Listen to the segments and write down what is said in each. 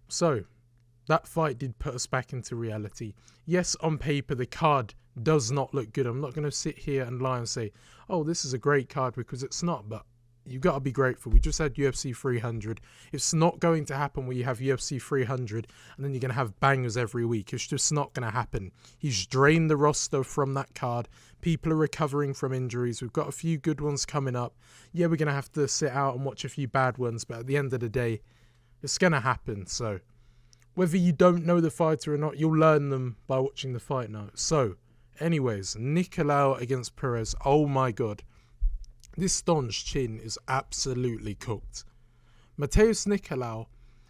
So, that fight did put us back into reality. Yes, on paper, the card does not look good. I'm not going to sit here and lie and say, oh, this is a great card, because it's not. But you've got to be grateful. We just had UFC 300. It's not going to happen where you have UFC 300 and then you're going to have bangers every week. It's just not going to happen. He's drained the roster from that card. People are recovering from injuries. We've got a few good ones coming up. Yeah, we're going to have to sit out and watch a few bad ones, but at the end of the day, it's going to happen. So whether you don't know the fighter or not, you'll learn them by watching the fight night. So anyways, Nicolau against Perez. Oh my God. This Don's chin is absolutely cooked. Matheus Nicolau,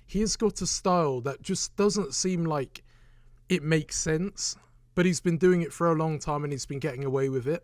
he has got a style that just doesn't seem like it makes sense, but he's been doing it for a long time and he's been getting away with it.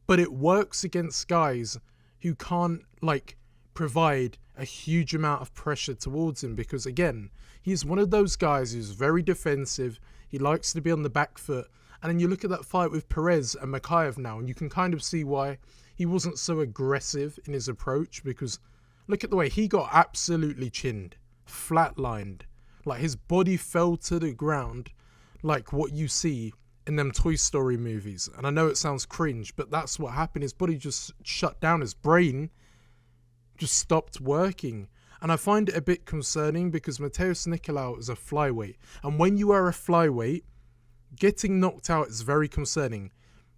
But it works against guys who can't, like, provide a huge amount of pressure towards him, because, again, he's one of those guys who's very defensive. He likes to be on the back foot. And then you look at that fight with Perez and Machado now, and you can kind of see why he wasn't so aggressive in his approach, because look at the way he got absolutely chinned, flatlined. Like, his body fell to the ground like what you see in them Toy Story movies. And I know it sounds cringe, but that's what happened. His body just shut down. His brain just stopped working. And I find it a bit concerning, because Matheus Nicolau is a flyweight. And when you are a flyweight, getting knocked out is very concerning.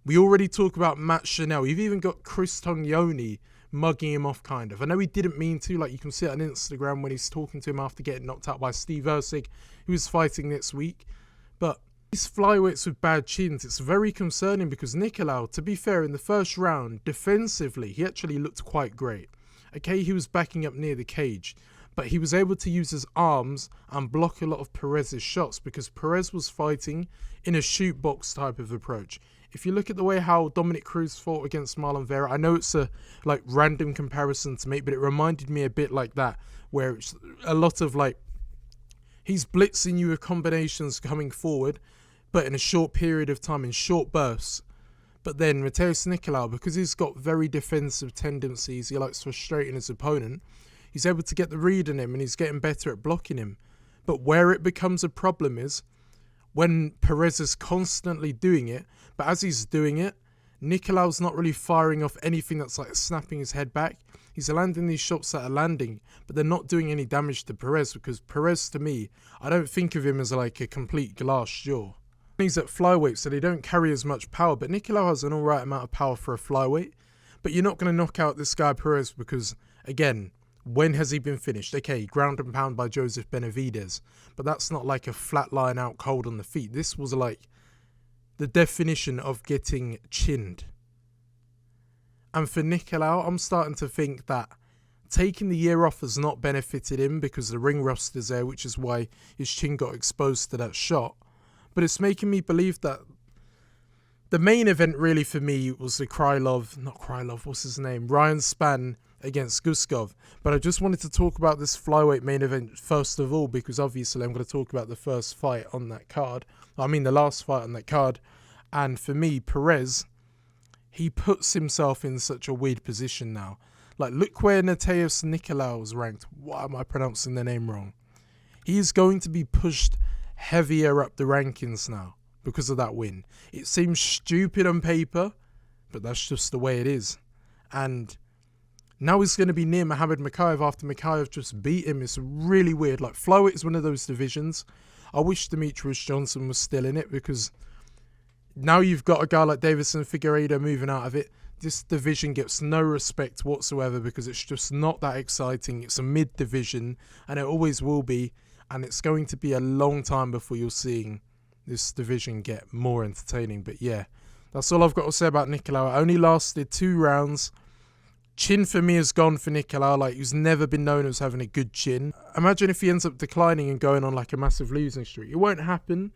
We already talk about Matt Chanel. You've even got Chris Tognoni mugging him off, kind of. I know he didn't mean to. Like, you can see it on Instagram when he's talking to him after getting knocked out by Steve Erceg, who is fighting next week. But these flyweights with bad chins, it's very concerning, because Nicolau, to be fair, in the first round, defensively, he actually looked quite great. Okay, he was backing up near the cage, but he was able to use his arms and block a lot of Perez's shots, because Perez was fighting in a shoot box type of approach. If you look at the way how Dominic Cruz fought against Marlon Vera, I know it's a like random comparison to make, but it reminded me a bit like that, where it's a lot of like, he's blitzing you with combinations coming forward, but in a short period of time, in short bursts. But then Matheus Nicolau, because he's got very defensive tendencies, he likes frustrating his opponent, he's able to get the read on him and he's getting better at blocking him. But where it becomes a problem is when Perez is constantly doing it, but as he's doing it, Nicolau's not really firing off anything that's like snapping his head back. He's landing these shots that are landing, but they're not doing any damage to Perez, because Perez, to me, I don't think of him as like a complete glass jaw. He's at flyweight, so they don't carry as much power, but Nicolau has an alright amount of power for a flyweight. But you're not going to knock out this guy Perez, because, again, when has he been finished? Okay, ground and pound by Joseph Benavidez, but that's not like a flat line out cold on the feet. This was like the definition of getting chinned. And for Nicolau, I'm starting to think that taking the year off has not benefited him, because the ring rust's there, which is why his chin got exposed to that shot. But it's making me believe that the main event really for me was the what's his name? Ryan Spann against Guskov. But I just wanted to talk about this flyweight main event first of all, because obviously I'm going to talk about the first fight on that card. I mean the last fight on that card. And for me, Perez, he puts himself in such a weird position now. Like, look where Matheus Nicolau is ranked. Why am I pronouncing the name wrong? He is going to be pushed heavier up the rankings now because of that win. It seems stupid on paper, but that's just the way it is. And now he's going to be near Muhammad Mokaev after Mokaev just beat him. It's really weird. Like, flyweight is one of those divisions. I wish Demetrius Johnson was still in it, because now you've got a guy like Davison Figueiredo moving out of it. This division gets no respect whatsoever, because it's just not that exciting. It's a mid-division, and it always will be. And it's going to be a long time before you're seeing this division get more entertaining. But yeah, that's all I've got to say about Nicolau. It only lasted 2 rounds. Chin for me is gone for Nicolau. Like, he's never been known as having a good chin. Imagine if he ends up declining and going on like a massive losing streak. It won't happen.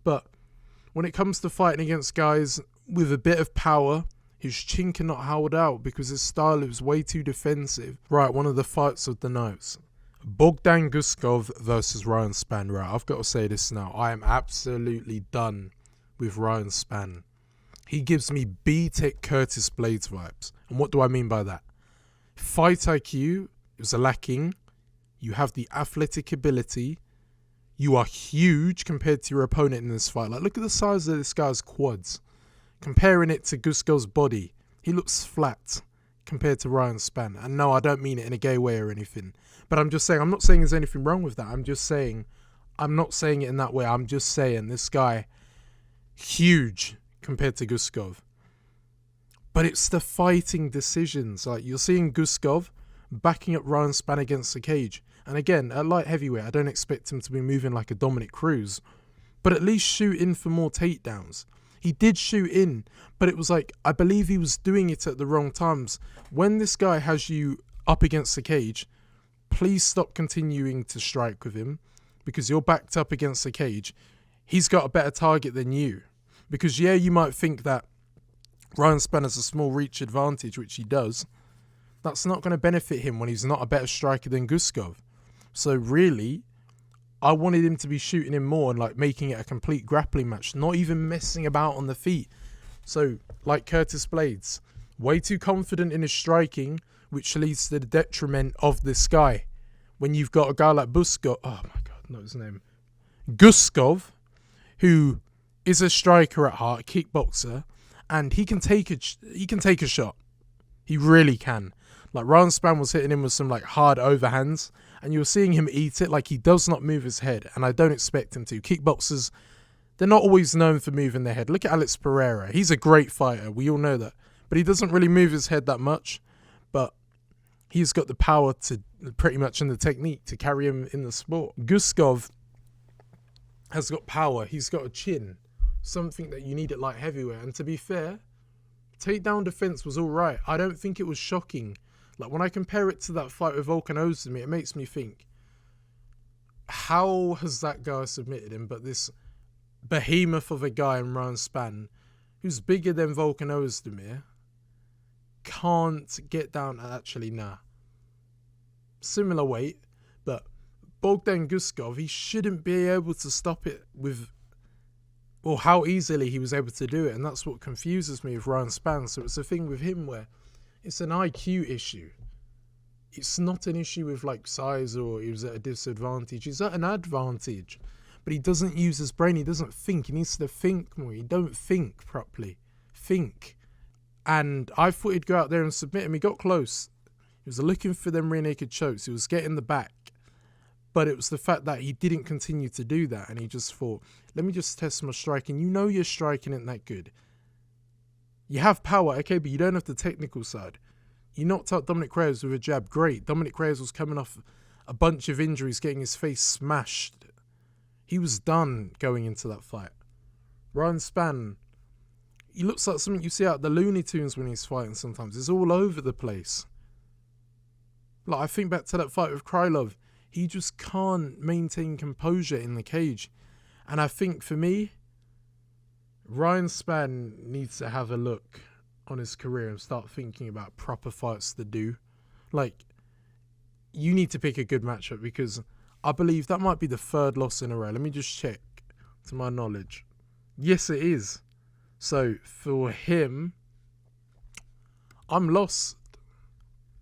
But when it comes to fighting against guys with a bit of power, his chin cannot hold out, because his style is way too defensive. Right, one of the fights of the nights. Bogdan Guskov versus Ryan Spann. Right, I've got to say this now. I am absolutely done with Ryan Spann. He gives me B-Tech Curtis Blades vibes. And what do I mean by that? Fight IQ is lacking. You have the athletic ability, You are huge compared to your opponent in this fight. Like, look at the size of this guy's quads. Comparing it to Guskov's body, he looks flat compared to Ryan Spann. And no, I don't mean it in a gay way or anything. But I'm just saying, I'm not saying there's anything wrong with that. I'm just saying, I'm not saying it in that way. I'm just saying this guy, huge compared to Guskov. But it's the fighting decisions. Like, you're seeing Guskov backing up Ryan Spann against the cage. And again, at light heavyweight, I don't expect him to be moving like a Dominic Cruz, but at least shoot in for more takedowns. He did shoot in, but it was like, I believe he was doing it at the wrong times. When this guy has you up against the cage, please stop continuing to strike with him, because you're backed up against the cage. He's got a better target than you. Because yeah, you might think that Ryan Spann has a small reach advantage, which he does. That's not going to benefit him when he's not a better striker than Guskov. So really, I wanted him to be shooting him more and like making it a complete grappling match, not even messing about on the feet. So like Curtis Blades, way too confident in his striking, which leads to the detriment of this guy. When you've got a guy like Guskov, oh my God, not his name, Guskov, who is a striker at heart, a kickboxer, and he can take a shot. He really can. Like, Ryan Spann was hitting him with some like hard overhands, and you were seeing him eat it. Like, he does not move his head, and I don't expect him to. Kickboxers, they're not always known for moving their head. Look at Alex Pereira. He's a great fighter. We all know that. But he doesn't really move his head that much. But he's got the power to, pretty much, in the technique to carry him in the sport. Guskov has got power. He's got a chin. Something that you need at light heavyweight. And to be fair, takedown defense was all right. I don't think it was shocking. Like, when I compare it to that fight with Volkan Ozdemir, it makes me think, how has that guy submitted him? But this behemoth of a guy in Ryan Spann, who's bigger than Volkan Ozdemir, can't get down. Actually, nah. Similar weight, but Bogdan Guskov, he shouldn't be able to stop it with, or how easily he was able to do it. And that's what confuses me with Ryan Spann. So it's a thing with him where it's an IQ issue. It's not an issue with like size or he was at a disadvantage. He's at an advantage. But he doesn't use his brain. He doesn't think. He needs to think more. He don't think properly. Think. And I thought he'd go out there and submit him. He got close. He was looking for them rear naked chokes. He was getting the back. But it was the fact that he didn't continue to do that. And he just thought, let me just test my striking. You know your striking isn't that good. You have power, okay, but you don't have the technical side. You knocked out Dominic Reyes with a jab, great. Dominic Reyes was coming off a bunch of injuries, getting his face smashed. He was done going into that fight. Ryan Spann, he looks like something you see out the Looney Tunes when he's fighting sometimes. He's all over the place. Like, I think back to that fight with Krylov. He just can't maintain composure in the cage. And I think for me, Ryan Spann needs to have a look on his career and start thinking about proper fights to do. Like, you need to pick a good matchup, because I believe that might be the third loss in a row. Let me just check, to my knowledge. Yes, it is. So, for him, I'm lost.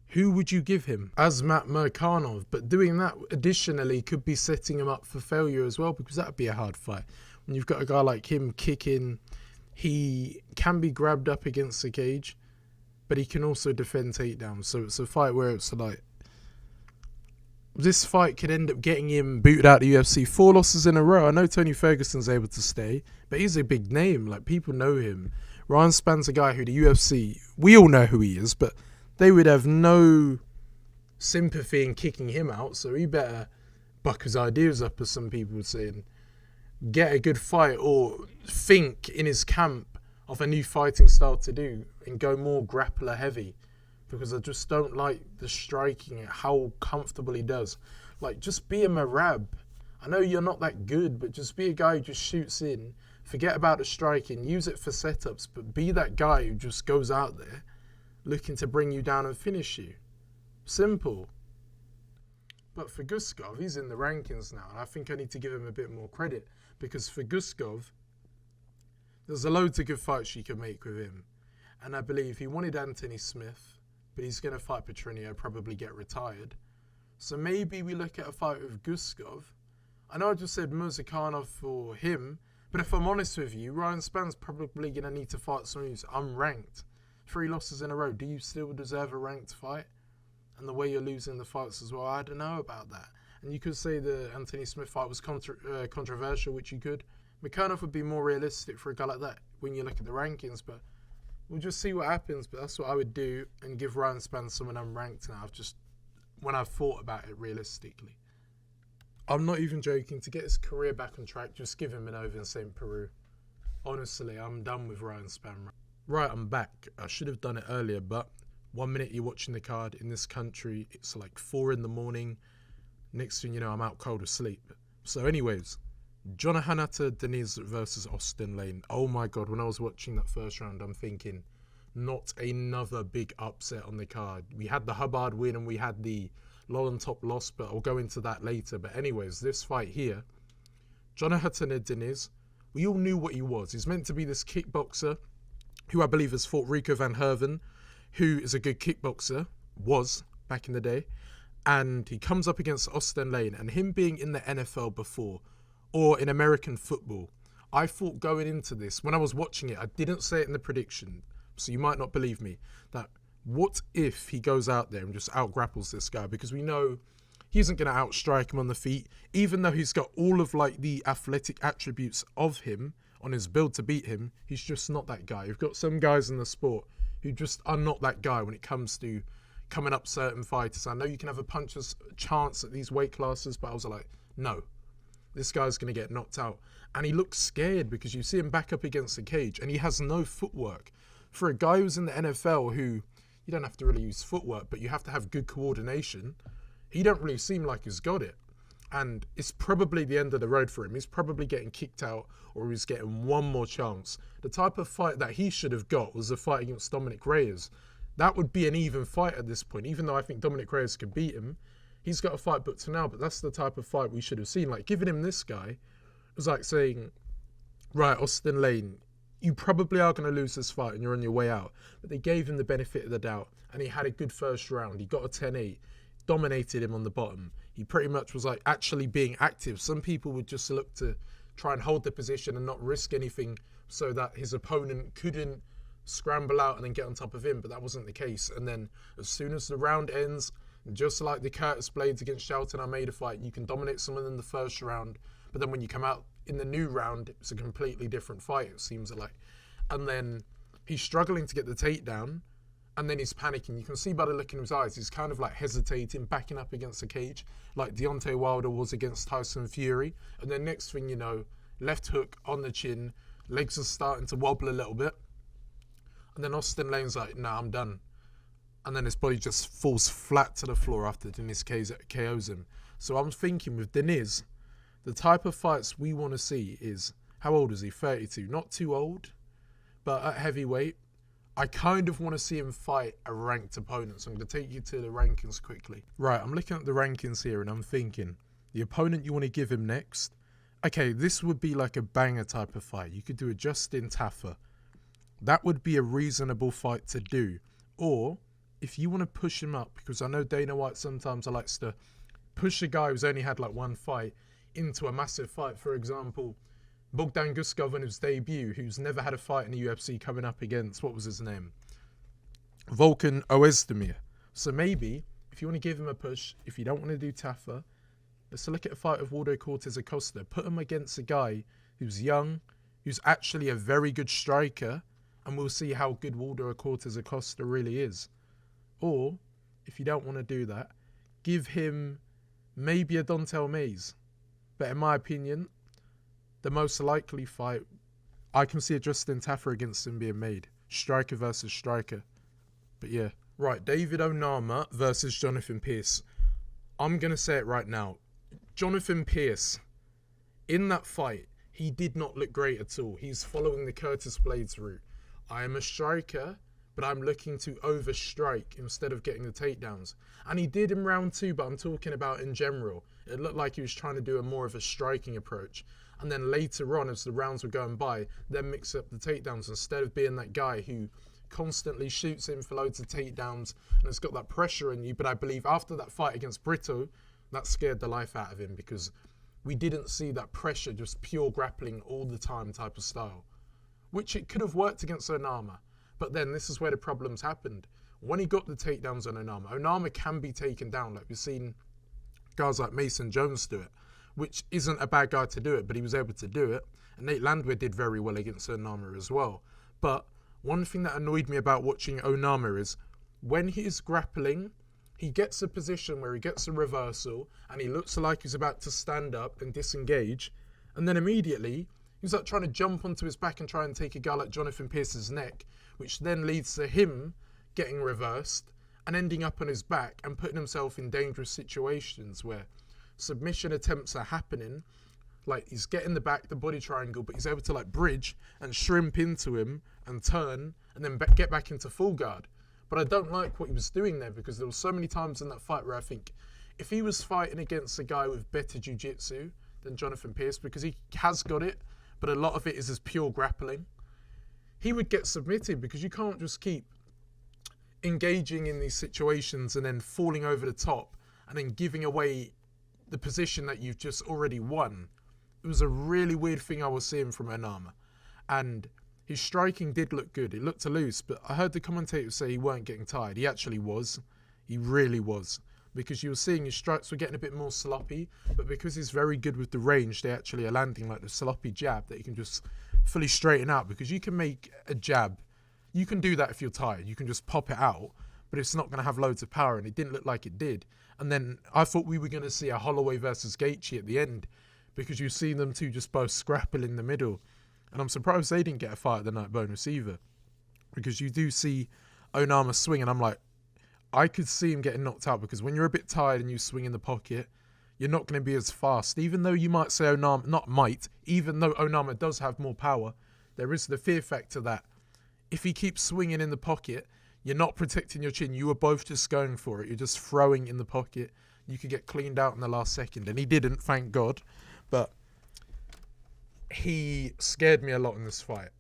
Who would you give him? Azmat Murkanov. But doing that, additionally, could be setting him up for failure as well, because that would be a hard fight. When you've got a guy like him kicking, he can be grabbed up against the cage, but he can also defend takedowns. So it's a fight where it's like, this fight could end up getting him booted out of the UFC. 4 losses in a row. I know Tony Ferguson's able to stay, but he's a big name. Like, people know him. Ryan Spann's a guy who the UFC, we all know who he is, but they would have no sympathy in kicking him out. So he better buck his ideas up, as some people would say, and get a good fight, or think in his camp of a new fighting style to do and go more grappler heavy, because I just don't like the striking, how comfortable he does. Like, just be a Marab. I know you're not that good, but just be a guy who just shoots in, forget about the striking, use it for setups, but be that guy who just goes out there looking to bring you down and finish you. Simple. But for Guskov, he's in the rankings now, and I think I need to give him a bit more credit, because for Guskov, there's a loads of good fights you can make with him. And I believe he wanted Anthony Smith, but he's going to fight Petronio, probably get retired. So maybe we look at a fight with Guskov. I know I just said Murzakanov for him, but if I'm honest with you, Ryan Spann's probably going to need to fight someone who's unranked. 3 losses in a row. Do you still deserve a ranked fight? And the way you're losing the fights as well, I don't know about that. And you could say the Anthony Smith fight was controversial, which you could. Mikhanov would be more realistic for a guy like that when you look at the rankings, but we'll just see what happens. But that's what I would do, and give Ryan Spann someone unranked now. When I've thought about it realistically. I'm not even joking. To get his career back on track, just give him an over in St. Peru. Honestly, I'm done with Ryan Spann. Right, I'm back. I should have done it earlier, but 1 minute you're watching the card. In this country, it's like 4 in the morning. Next thing you know, I'm out cold asleep. So anyways, Jonathan Diniz versus Austin Lane. Oh my God, when I was watching that first round, I'm thinking, not another big upset on the card. We had the Hubbard win and we had the Llontop loss, but I'll go into that later. But anyways, this fight here, Jonathan Diniz, we all knew what he was. He's meant to be this kickboxer who I believe has fought Rico van Herven, who is a good kickboxer, was back in the day. And he comes up against Austin Lane, and him being in the NFL before, or in American football, I thought going into this, when I was watching it, I didn't say it in the prediction, so you might not believe me, that what if he goes out there and just out-grapples this guy? Because we know he isn't going to outstrike him on the feet, even though he's got all of like the athletic attributes of him on his build to beat him. He's just not that guy. You've got some guys in the sport who just are not that guy when it comes to coming up certain fighters. I know you can have a puncher's chance at these weight classes, but I was like, no, this guy's going to get knocked out. And he looks scared because you see him back up against the cage and he has no footwork. For a guy who's in the NFL who, you don't have to really use footwork, but you have to have good coordination, he don't really seem like he's got it. And it's probably the end of the road for him. He's probably getting kicked out or he's getting one more chance. The type of fight that he should have got was a fight against Dominic Reyes. That would be an even fight at this point. Even though I think Dominic Reyes could beat him, he's got a fight booked for now, but that's the type of fight we should have seen. Like, giving him this guy was like saying, right, Austin Lane, you probably are going to lose this fight and you're on your way out. But they gave him the benefit of the doubt and he had a good first round. He got a 10-8, dominated him on the bottom. He pretty much was like actually being active. Some people would just look to try and hold the position and not risk anything so that his opponent couldn't scramble out and then get on top of him, but that wasn't the case. And then as soon as the round ends, just like the Curtis Blades against Shelton Almeida fight, you can dominate someone in the first round, but then when you come out in the new round, it's a completely different fight, it seems like. And then he's struggling to get the takedown, and then he's panicking. You can see by the look in his eyes, he's kind of like hesitating, backing up against the cage, like Deontay Wilder was against Tyson Fury. And then next thing you know, left hook on the chin, legs are starting to wobble a little bit. And then Austin Lane's like, nah, I'm done. And then his body just falls flat to the floor after Diniz KOs him. So I'm thinking with Diniz, the type of fights we want to see is, how old is he? 32. Not too old, but at heavyweight, I kind of want to see him fight a ranked opponent. So I'm going to take you to the rankings quickly. Right, I'm looking at the rankings here and I'm thinking, the opponent you want to give him next, okay, this would be like a banger type of fight. You could do a Justin Taffer. That would be a reasonable fight to do. Or if you want to push him up, because I know Dana White sometimes likes to push a guy who's only had like one fight into a massive fight. For example, Bogdan Guskov in his debut, who's never had a fight in the UFC, coming up against, what was his name? Volkan Oezdemir. So maybe, if you want to give him a push, if you don't want to do Taffer, let's look at a fight of Waldo Cortez Acosta. Put him against a guy who's young, who's actually a very good striker, and we'll see how good Waldo Cortez Acosta really is. Or, if you don't want to do that, give him maybe a Dontel Mays. But in my opinion, the most likely fight, I can see a Justin Taffer against him being made. Striker versus striker. But yeah. Right, David Onama versus Jonathan Pearce. I'm going to say it right now. Jonathan Pearce, in that fight, he did not look great at all. He's following the Curtis Blades route. I am a striker, but I'm looking to overstrike instead of getting the takedowns. And he did in round 2, but I'm talking about in general. It looked like he was trying to do more of a striking approach. And then later on, as the rounds were going by, then mix up the takedowns instead of being that guy who constantly shoots in for loads of takedowns and has got that pressure on you. But I believe after that fight against Brito, that scared the life out of him because we didn't see that pressure, just pure grappling all the time type of style, which it could have worked against Onama. But then this is where the problems happened. When he got the takedowns on Onama, Onama can be taken down. Like we've seen guys like Mason Jones do it, which isn't a bad guy to do it, but he was able to do it. And Nate Landwehr did very well against Onama as well. But one thing that annoyed me about watching Onama is when he's grappling, he gets a position where he gets a reversal and he looks like he's about to stand up and disengage. And then immediately, he's like trying to jump onto his back and try and take a guy like Jonathan Pearce's neck, which then leads to him getting reversed and ending up on his back and putting himself in dangerous situations where submission attempts are happening. Like he's getting the back, the body triangle, but he's able to like bridge and shrimp into him and turn and then get back into full guard. But I don't like what he was doing there because there were so many times in that fight where I think if he was fighting against a guy with better jiu-jitsu than Jonathan Pearce, because he has got it, but a lot of it is as pure grappling, he would get submitted because you can't just keep engaging in these situations and then falling over the top and then giving away the position that you've just already won. It was a really weird thing I was seeing from Onama. And his striking did look good. It looked loose, but I heard the commentators say he weren't getting tired. He actually was. He really was. Because you were seeing his strikes were getting a bit more sloppy, but because he's very good with the range, they actually are landing like the sloppy jab that you can just fully straighten out. Because you can make a jab, you can do that if you're tired. You can just pop it out, but it's not going to have loads of power, and it didn't look like it did. And then I thought we were going to see a Holloway versus Gaethje at the end, because you see them two just both scrapple in the middle. And I'm surprised they didn't get a fight at the night bonus either, because you do see Onama swing, and I'm like, I could see him getting knocked out, because when you're a bit tired and you swing in the pocket, you're not going to be as fast. Even though you might say Onama, not might, even though Onama does have more power, there is the fear factor that if he keeps swinging in the pocket, you're not protecting your chin. You were both just going for it. You're just throwing in the pocket. You could get cleaned out in the last second. And he didn't, thank God. But he scared me a lot in this fight.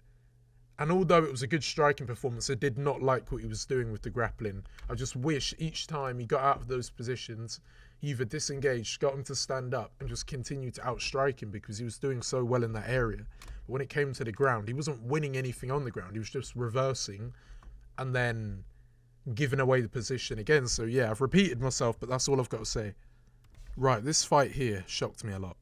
And although it was a good striking performance, I did not like what he was doing with the grappling. I just wish each time he got out of those positions, he either disengaged, got him to stand up, and just continued to outstrike him, because he was doing so well in that area. But when it came to the ground, he wasn't winning anything on the ground. He was just reversing and then giving away the position again. So yeah, I've repeated myself, but that's all I've got to say. Right, this fight here shocked me a lot.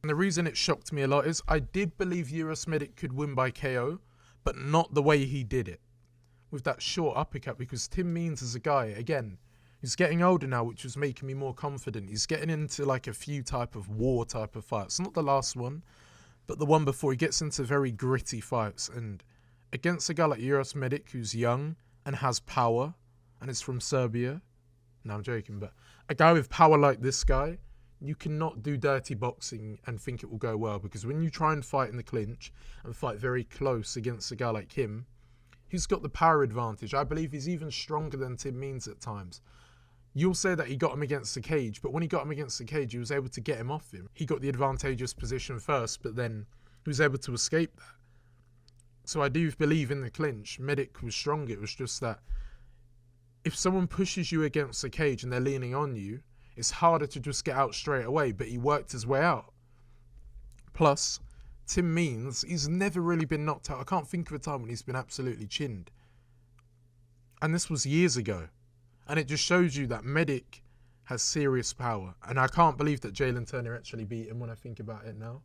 And the reason it shocked me a lot is I did believe Medic could win by KO, but not the way he did it, with that short uppercut, because Tim Means is a guy, again, he's getting older now, which was making me more confident. He's getting into like a few type of war type of fights. Not the last one, but the one before. He gets into very gritty fights, and against a guy like Medic, who's young and has power and is from Serbia, no, I'm joking, but a guy with power like this guy, you cannot do dirty boxing and think it will go well, because when you try and fight in the clinch and fight very close against a guy like him, he's got the power advantage. I believe he's even stronger than Tim Means at times. You'll say that he got him against the cage, but when he got him against the cage, he was able to get him off him. He got the advantageous position first, but then he was able to escape that. So I do believe in the clinch, Medic was stronger. It was just that if someone pushes you against the cage and they're leaning on you, it's harder to just get out straight away, but he worked his way out. Plus, Tim Means, he's never really been knocked out. I can't think of a time when he's been absolutely chinned. And this was years ago. And it just shows you that Medic has serious power. And I can't believe that Jalen Turner actually beat him when I think about it now,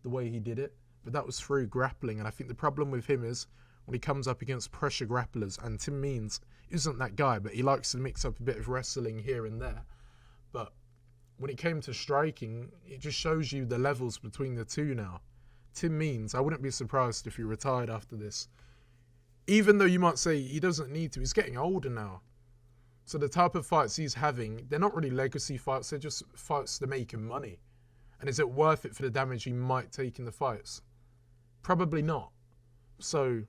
the way he did it. But that was through grappling. And I think the problem with him is when he comes up against pressure grapplers, and Tim Means isn't that guy, but he likes to mix up a bit of wrestling here and there. But when it came to striking, it just shows you the levels between the two now. Tim Means, I wouldn't be surprised if he retired after this. Even though you might say he doesn't need to, he's getting older now. So the type of fights he's having, they're not really legacy fights, they're just fights to make him money. And is it worth it for the damage he might take in the fights? Probably not. So,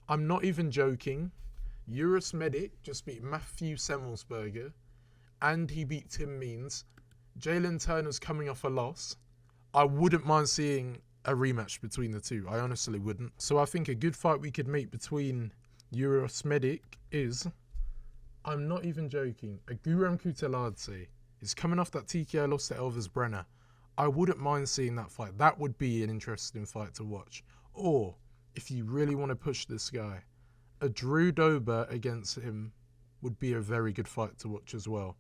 I'm not even joking. Medic just beat Matthew Semmelsberger, and he beat Tim Means. Jalen Turner's coming off a loss. I wouldn't mind seeing a rematch between the two. I honestly wouldn't. So I think a good fight we could make between Medic is, I'm not even joking, a Guram Kutaladze. He's coming off that TKO loss to Elvis Brenner. I wouldn't mind seeing that fight. That would be an interesting fight to watch. Or, if you really want to push this guy, a Drew Dober against him would be a very good fight to watch as well.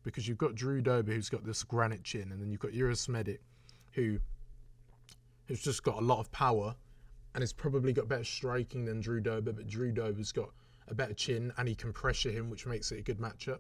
Because you've got Drew Dober, who's got this granite chin, and then you've got Urasmedic, who's just got a lot of power, and has probably got better striking than Drew Dober, but Drew Dober's got a better chin, and he can pressure him, which makes it a good matchup.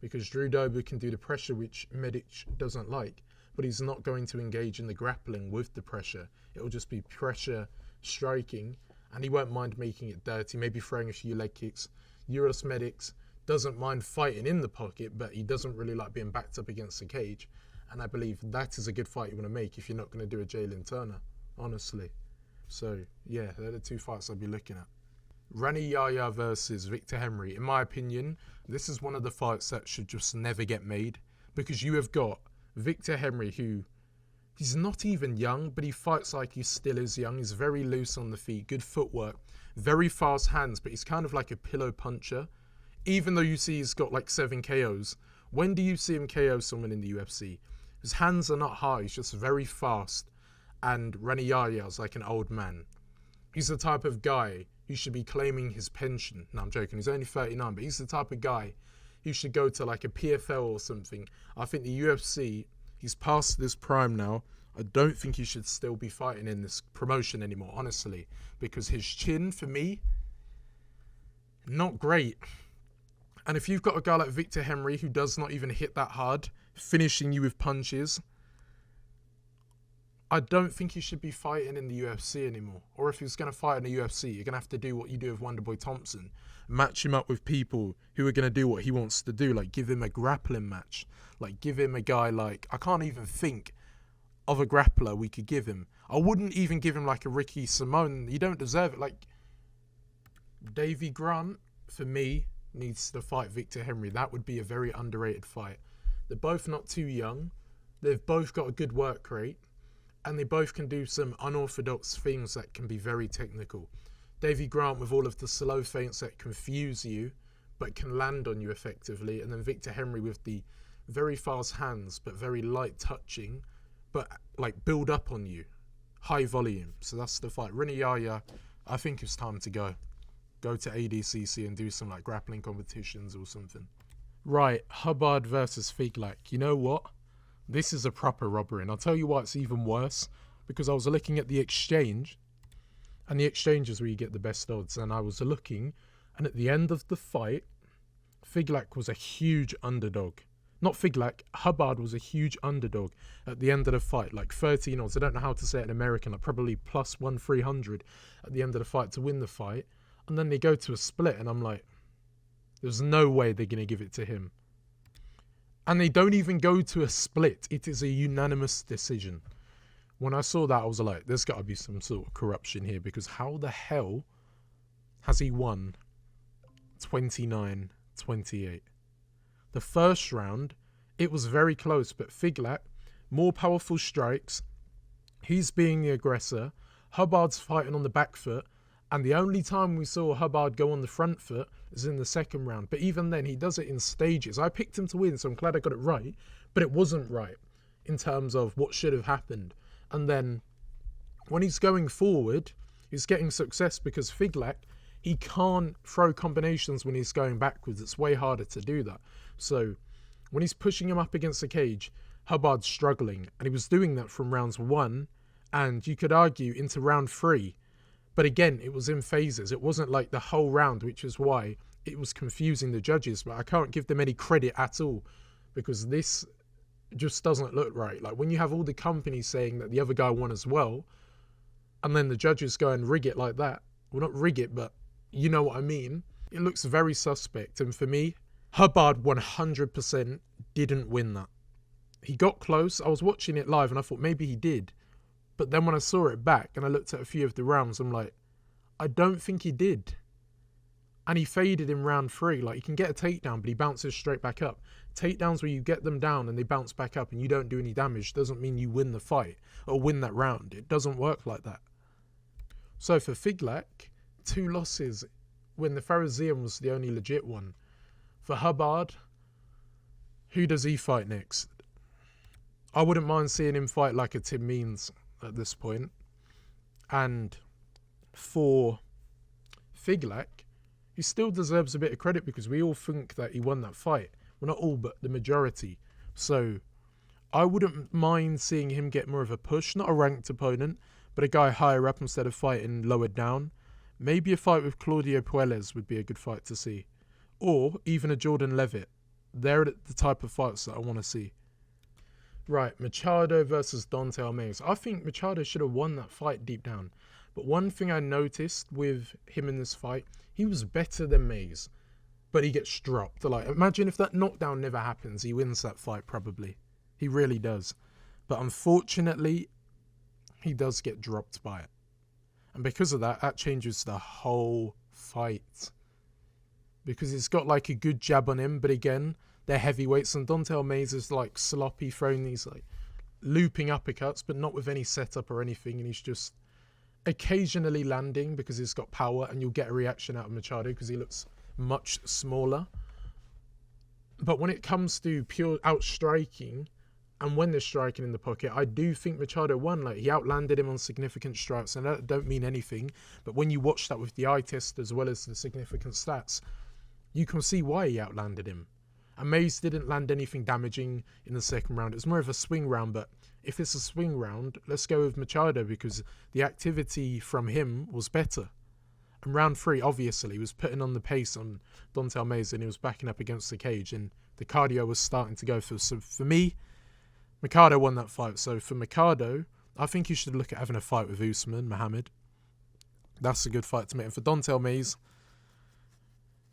Because Drew Dober can do the pressure, which Medic doesn't like, but he's not going to engage in the grappling with the pressure. It'll just be pressure, striking, and he won't mind making it dirty, maybe throwing a few leg kicks. Urasmedic doesn't mind fighting in the pocket, but he doesn't really like being backed up against the cage. And I believe that is a good fight you want to make if you're not going to do a Jalen Turner, honestly. So, yeah, they're the two fights I'll be looking at. Rani Yahya versus Victor Henry. In my opinion, this is one of the fights that should just never get made, because you have got Victor Henry, who he's not even young, but he fights like he still is young. He's very loose on the feet, good footwork, very fast hands, but he's kind of like a pillow puncher. Even though you see he's got like 7 KOs, when do you see him KO someone in the UFC? His hands are not high, he's just very fast. And Rani Yahya is like an old man. He's the type of guy who should be claiming his pension. No, I'm joking, he's only 39, but he's the type of guy who should go to like a PFL or something. I think the UFC, he's past this prime now. I don't think he should still be fighting in this promotion anymore, honestly. Because his chin, for me, not great. And if you've got a guy like Victor Henry who does not even hit that hard, finishing you with punches, I don't think he should be fighting in the UFC anymore. Or if he's going to fight in the UFC, you're going to have to do what you do with Wonderboy Thompson. Match him up with people who are going to do what he wants to do. Like, give him a grappling match. Like, give him a guy like... I can't even think of a grappler we could give him. I wouldn't even give him like a Ricky Simone. You don't deserve it. Like, Davy Grant, for me, needs to fight Victor Henry. That would be a very underrated fight. They're both not too young. They've both got a good work rate. And they both can do some unorthodox things that can be very technical. Davy Grant with all of the slow feints that confuse you, but can land on you effectively. And then Victor Henry with the very fast hands, but very light touching, but like build up on you. High volume. So that's the fight. Rani Yahya, I think it's time to go. Go to ADCC and do some like grappling competitions or something. Right, Hubbard versus Figlak. You know what? This is a proper robbery, and I'll tell you why it's even worse, because I was looking at the exchange, and the exchange is where you get the best odds, and I was looking, and at the end of the fight, Figlak was a huge underdog. Not Figlak, Hubbard was a huge underdog at the end of the fight, like 13 odds. I don't know how to say it in American, like probably plus 1,300 at the end of the fight to win the fight, and then they go to a split, and I'm like, there's no way they're going to give it to him. And they don't even go to a split. It is a unanimous decision. When I saw that, I was like, there's got to be some sort of corruption here, because how the hell has he won 29-28? The first round, it was very close, but Figlak, more powerful strikes. He's being the aggressor. Hubbard's fighting on the back foot. And the only time we saw Hubbard go on the front foot is in the second round. But even then, he does it in stages. I picked him to win, so I'm glad I got it right. But it wasn't right in terms of what should have happened. And then when he's going forward, he's getting success because Figlak, he can't throw combinations when he's going backwards. It's way harder to do that. So when he's pushing him up against the cage, Hubbard's struggling. And he was doing that from rounds 1 and you could argue into round 3. But again, it was in phases. It wasn't like the whole round, which is why it was confusing the judges. But I can't give them any credit at all because this just doesn't look right. Like when you have all the companies saying that the other guy won as well, and then the judges go and rig it like that. Well, not rig it, but you know what I mean. It looks very suspect. And for me, Hubbard 100% didn't win that. He got close. I was watching it live and I thought maybe he did. But then when I saw it back and I looked at a few of the rounds, I'm like, I don't think he did. And he faded in round 3. Like, you can get a takedown, but he bounces straight back up. Takedowns where you get them down and they bounce back up and you don't do any damage doesn't mean you win the fight or win that round. It doesn't work like that. So for Figlak, 2 losses when the Pharisean was the only legit one. For Hubbard, who does he fight next? I wouldn't mind seeing him fight like a Tim Means at this point. And for Figlak, he still deserves a bit of credit because we all think that he won that fight. Well, not all, but the majority. So I wouldn't mind seeing him get more of a push. Not a ranked opponent, but a guy higher up instead of fighting lower down. Maybe a fight with Claudio Puelles would be a good fight to see. Or even a Jordan Levitt. They're the type of fights that I want to see. Right, Machado versus Don'Tale Mayes. I think Machado should have won that fight deep down. But one thing I noticed with him in this fight, he was better than Mayes. But he gets dropped. Like, imagine if that knockdown never happens, he wins that fight probably. He really does. But unfortunately, he does get dropped by it. And because of that, that changes the whole fight. Because he's got like a good jab on him, but again, they're heavyweights, and Don'Tale Mayes is like sloppy, throwing these like looping uppercuts, but not with any setup or anything, and he's just occasionally landing because he's got power, and you'll get a reaction out of Machado because he looks much smaller. But when it comes to pure outstriking, and when they're striking in the pocket, I do think Machado won. Like, he outlanded him on significant strikes, and that don't mean anything, but when you watch that with the eye test as well as the significant stats, you can see why he outlanded him. And Mayes didn't land anything damaging in the second round. It was more of a swing round, but if it's a swing round, let's go with Machado because the activity from him was better. And round 3, obviously, was putting on the pace on Don'Tale Mayes, and he was backing up against the cage, and the cardio was starting to go for. So for me, Machado won that fight. So for Machado, I think you should look at having a fight with Usman, Muhammad. That's a good fight to make. And for Don'Tale Mayes,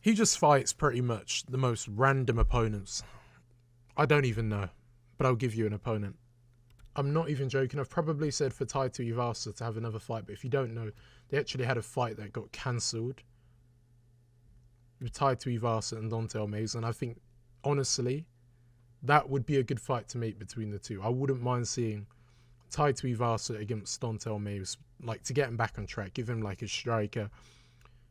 he just fights pretty much the most random opponents. I don't even know, but I'll give you an opponent. I'm not even joking. I've probably said for Taito Uvasa to have another fight, but if you don't know, they actually had a fight that got cancelled with Taito Uvasa and Don'Tale Mayes, and I think, honestly, that would be a good fight to make between the two. I wouldn't mind seeing Taito Uvasa against Don'Tale Mayes, like, to get him back on track, give him like a striker.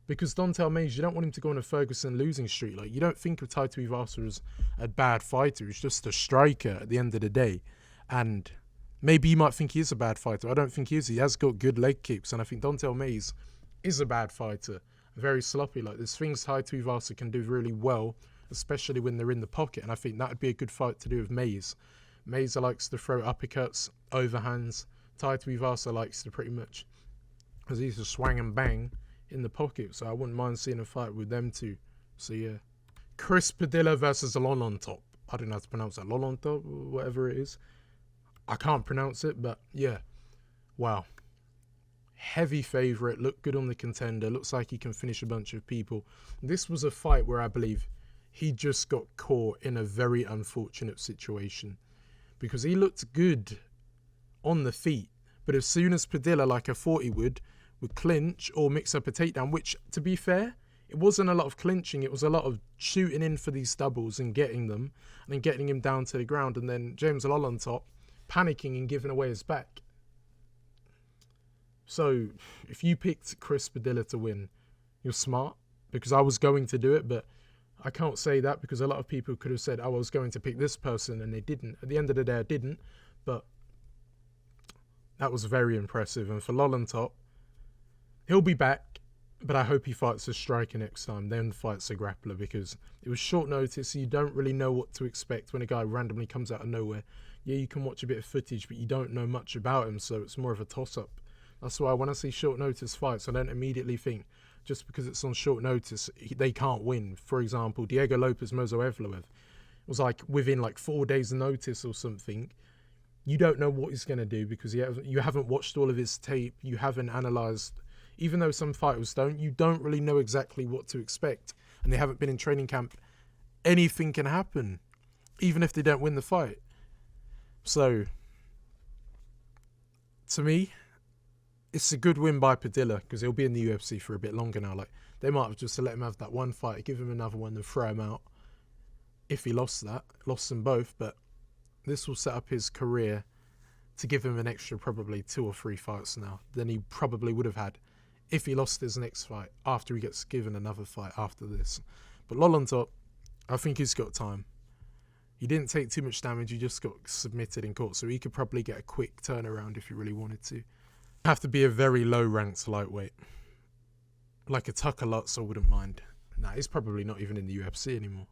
Because Don'Tale Mayes, you don't want him to go on a Ferguson losing streak. Like, you don't think of Taito Uvasa as a bad fighter. He's just a striker at the end of the day. And maybe you might think he is a bad fighter. I don't think he is. He has got good leg kicks. And I think Don'Tale Mayes is a bad fighter. Very sloppy. Like, there's things Taito Uvasa can do really well, especially when they're in the pocket. And I think that would be a good fight to do with Mayes. Mayes likes to throw uppercuts, overhands. Taito Uvasa likes to pretty much, because he's a swang and bang in the pocket, so I wouldn't mind seeing a fight with them two. So yeah, Chris Padilla versus Llontop. I don't know how to pronounce that, Llontop, whatever it is. I can't pronounce it, but yeah, wow. Heavy favourite, looked good on the contender, looks like he can finish a bunch of people. This was a fight where I believe he just got caught in a very unfortunate situation because he looked good on the feet, but as soon as Padilla, like I thought he would clinch or mix up a takedown, which, to be fair, it wasn't a lot of clinching, it was a lot of shooting in for these doubles and getting them, and then getting him down to the ground, and then James Llontop panicking and giving away his back. So, if you picked Chris Padilla to win, you're smart, because I was going to do it, but I can't say that because a lot of people could have said, oh, I was going to pick this person, and they didn't. At the end of the day, I didn't, but that was very impressive. And for Llontop, he'll be back, but I hope he fights a striker next time, then fights a grappler, because it was short notice. You don't really know what to expect when a guy randomly comes out of nowhere. Yeah, you can watch a bit of footage, but you don't know much about him, so it's more of a toss-up. That's why when I see short notice fights, I don't immediately think, just because it's on short notice, they can't win. For example, Diego Lopez Mozo-Evloev was like within like 4 days notice or something. You don't know what he's going to do because you haven't watched all of his tape, you haven't analysed. Even though some fighters don't, you don't really know exactly what to expect. And they haven't been in training camp. Anything can happen, even if they don't win the fight. So, to me, it's a good win by Padilla because he'll be in the UFC for a bit longer now. Like, they might have just let him have that one fight, give him another one, and throw him out. If he lost them both. But this will set up his career to give him an extra probably 2 or 3 fights now than he probably would have had if he lost his next fight after he gets given another fight after this. But Llontop, I think he's got time. He didn't take too much damage. He just got submitted in court. So he could probably get a quick turnaround if he really wanted to. Have to be a very low-ranked lightweight. Like a Tucker Lutz, I wouldn't mind. Nah, he's probably not even in the UFC anymore.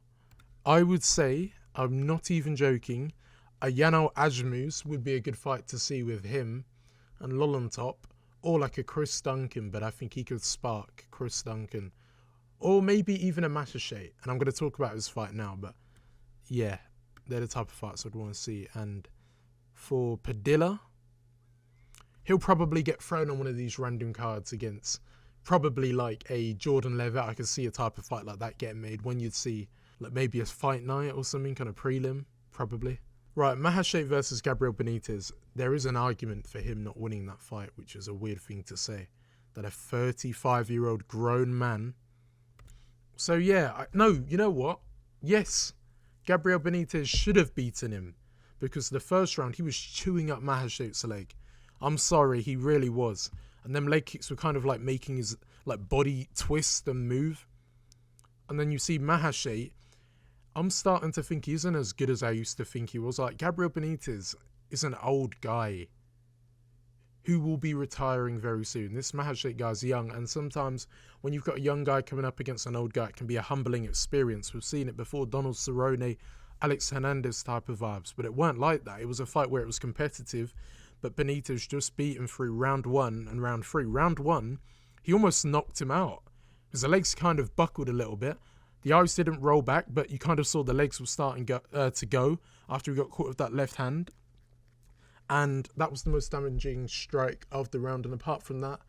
I would say, I'm not even joking, a Yanal Ajmus would be a good fight to see with him and Llontop, or like a Chris Duncan, but I think he could spark Chris Duncan. Or maybe even a Matheus. And I'm going to talk about his fight now, but yeah, they're the type of fights I'd want to see. And for Padilla, he'll probably get thrown on one of these random cards against probably like a Jordan Levitt. I could see a type of fight like that getting made when you'd see like maybe a fight night or something, kind of prelim, probably. Right, Matheus versus Gabriel Benítez. There is an argument for him not winning that fight, which is a weird thing to say. That a 35-year-old grown man. So yeah, no, you know what? Yes, Gabriel Benítez should have beaten him. Because the first round, he was chewing up Matheus' leg. I'm sorry, he really was. And them leg kicks were kind of like making his like body twist and move. And then you see Matheus, I'm starting to think he isn't as good as I used to think he was. Like, Gabriel Benítez is an old guy who will be retiring very soon. This Matheus guy's young, and sometimes when you've got a young guy coming up against an old guy, it can be a humbling experience. We've seen it before, Donald Cerrone, Alex Hernandez type of vibes, but it weren't like that. It was a fight where it was competitive, but Benítez just beat him through round 1 and round 3. Round 1, he almost knocked him out because the legs kind of buckled a little bit. The eyes didn't roll back, but you kind of saw the legs were starting to go after he got caught with that left hand. And that was the most damaging strike of the round. And apart from that,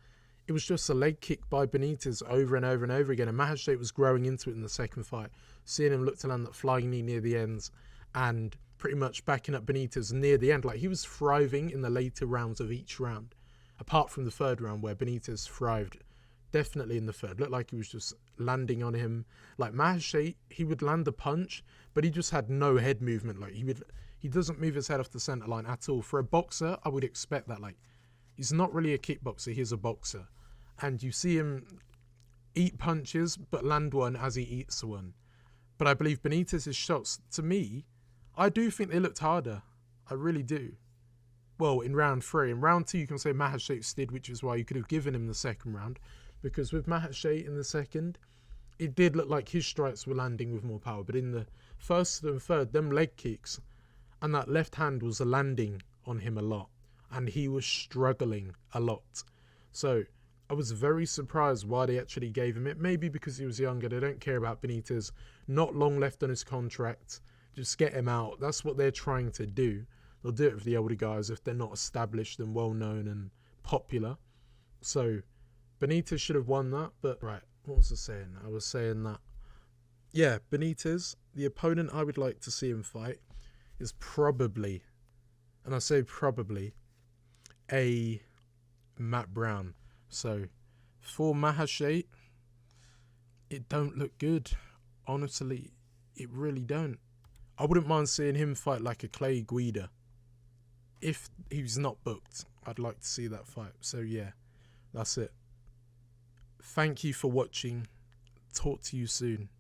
it was just a leg kick by Benítez over and over and over again. And Matheus was growing into it in the second fight. Seeing him look to land that flying knee near the ends and pretty much backing up Benítez near the end. Like, he was thriving in the later rounds of each round. Apart from the third round where Benítez thrived definitely in the third. Looked like he was just landing on him. Like Matheus, he would land a punch, but he just had no head movement. Like he doesn't move his head off the center line at all. For a boxer, I would expect that. Like, he's not really a kickboxer, he's a boxer. And you see him eat punches, but land one as he eats one. But I believe Benítez's shots, to me, I do think they looked harder. I really do. Well, in round 3. In round 2, you can say Matheus did, which is why you could have given him the second round. Because with Matheus in the second, it did look like his strikes were landing with more power. But in the first and third, them leg kicks and that left hand was landing on him a lot. And he was struggling a lot. So I was very surprised why they actually gave him it. Maybe because he was younger. They don't care about Benítez. Not long left on his contract. Just get him out. That's what they're trying to do. They'll do it with the older guys if they're not established and well-known and popular. So Benítez should have won that. But, right, what was I saying? I was saying that, yeah, Benítez, the opponent I would like to see him fight is probably, and I say probably, a Matt Brown. So for Matheus, it don't look good. Honestly, it really don't. I wouldn't mind seeing him fight like a Clay Guida. If he's not booked, I'd like to see that fight. So yeah, that's it. Thank you for watching. Talk to you soon.